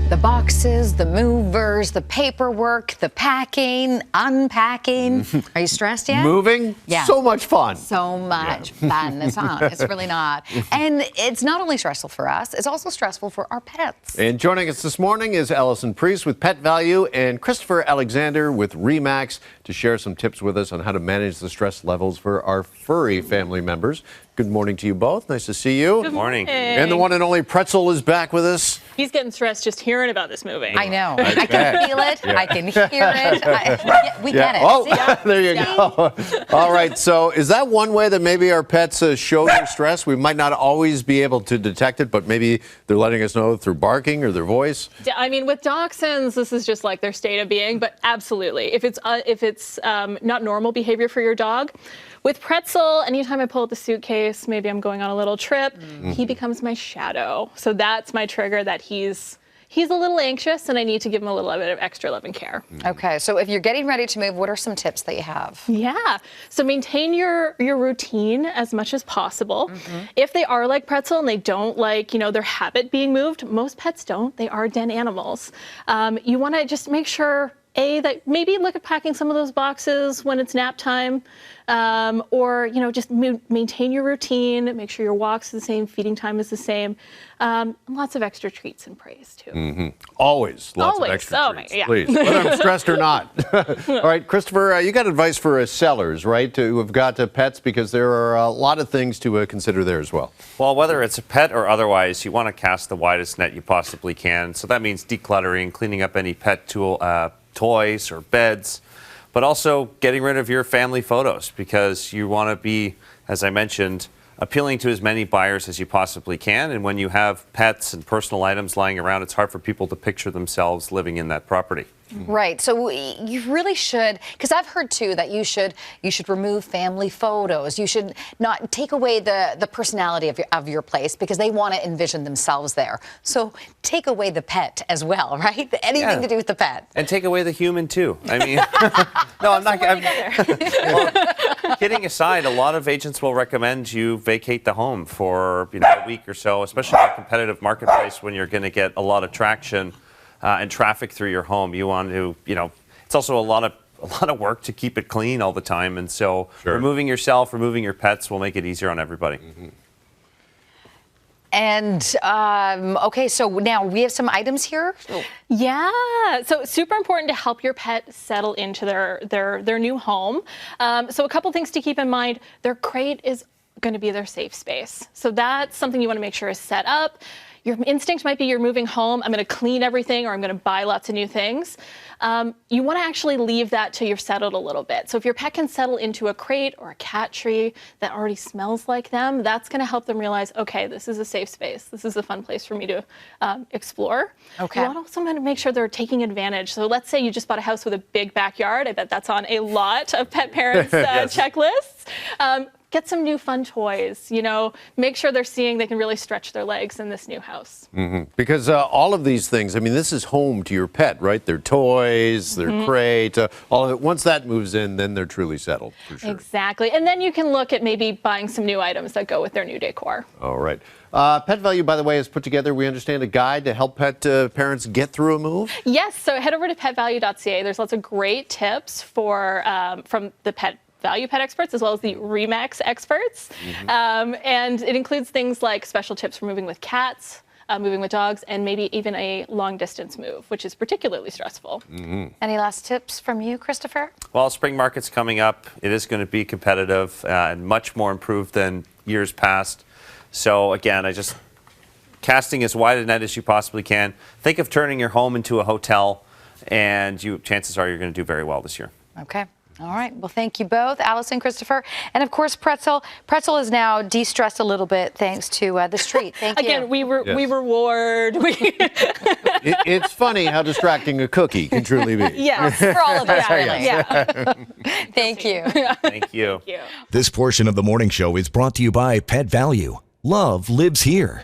The boxes, the movers, the paperwork, the packing, unpacking. Are you stressed yet? Moving? Yeah. So much fun. So much fun. It's not. It's really not. And it's not only stressful for us, it's also stressful for our pets. And joining us this morning is Alison Preiss with Pet Valu and Christopher Alexander with Remax to share some tips with us on how to manage the stress levels for our furry family members. Good morning to you both. Nice to see you. Good morning. And the one and only Pretzel is back with us. He's getting stressed just hearing about this movie. I know. I can feel it. I can hear it. We get it. Oh, See? there you go. All right. So is that one way that maybe our pets show their stress? We might not always be able to detect it, but maybe they're letting us know through barking or their voice. I mean, with dachshunds, this is just like their state of being, but absolutely. If it's not normal behavior for your dog, with Pretzel, anytime I pull out the suitcase, maybe I'm going on a little trip, he becomes my shadow. So that's my trigger that he's a little anxious and I need to give him a little bit of extra love and care. Okay, so if you're getting ready to move, what are some tips that you have? Yeah, so maintain your routine as much as possible. If they are like Pretzel and they don't like, their habit being moved, most pets don't, they are den animals. You wanna just make sure, that maybe look at packing some of those boxes when it's nap time, or just maintain your routine, make sure your walk's the same, feeding time is the same, and lots of extra treats and praise too. Always lots of extra treats, please, whether I'm stressed or not. All right, Christopher, you got advice for sellers, right, who have got pets, because there are a lot of things to consider there as well. Well, whether it's a pet or otherwise, you want to cast the widest net you possibly can. So that means decluttering, cleaning up any pet toys or beds, but also getting rid of your family photos, because you want to be, as I mentioned, appealing to as many buyers as you possibly can. And when you have pets and personal items lying around, it's hard for people to picture themselves living in that property. Right. So you really should, because I've heard too that you should remove family photos. You should not take away the personality of your place, because they want to envision themselves there. So take away the pet as well, right? Anything to do with the pet. And take away the human too. I mean, no, I'm not. Well, kidding aside, a lot of agents will recommend you vacate the home for a week or so, especially in a competitive marketplace when you're going to get a lot of traction and traffic through your home. You want to, it's also a lot of work to keep it clean all the time, and so removing yourself, removing your pets will make it easier on everybody. And okay, so now we have some items here. Yeah, so super important to help your pet settle into their new home. So a couple things to keep in mind: their crate is going to be their safe space. So that's something you want to make sure is set up. Your instinct might be you're moving home, I'm going to clean everything, or I'm going to buy lots of new things. You want to actually leave that till you're settled a little bit. So if your pet can settle into a crate or a cat tree that already smells like them, that's going to help them realize, okay, this is a safe space. This is a fun place for me to explore. Okay. You want also to make sure they're taking advantage. So let's say you just bought a house with a big backyard. I bet that's on a lot of pet parents' checklists. Get some new fun toys, make sure they're seeing they can really stretch their legs in this new house. Because all of these things, I mean, this is home to your pet, right? Their toys, their crate, all of it. Once that moves in, then they're truly settled, for sure. Exactly. And then you can look at maybe buying some new items that go with their new decor. All right. Pet Valu, by the way, has put together, we understand, a guide to help pet parents get through a move? Yes. So head over to petvalu.ca. There's lots of great tips from the Pet Value pet experts as well as the Remax experts. And it includes things like special tips for moving with cats, moving with dogs, and maybe even a long distance move, which is particularly stressful. Any last tips from you, Christopher? Well, spring market's coming up. It is going to be competitive and much more improved than years past. So again, casting as wide a net as you possibly can. Think of turning your home into a hotel, and chances are you're going to do very well this year. Okay. All right. Well, thank you both, Alison, Christopher, and of course, Pretzel. Pretzel is now de-stressed a little bit thanks to the street. Thank you. Again, we reward. It's funny how distracting a cookie can truly be. Yes, for all of us, really. Yeah. Thank you. Thank you. This portion of the morning show is brought to you by Pet Valu. Love lives here.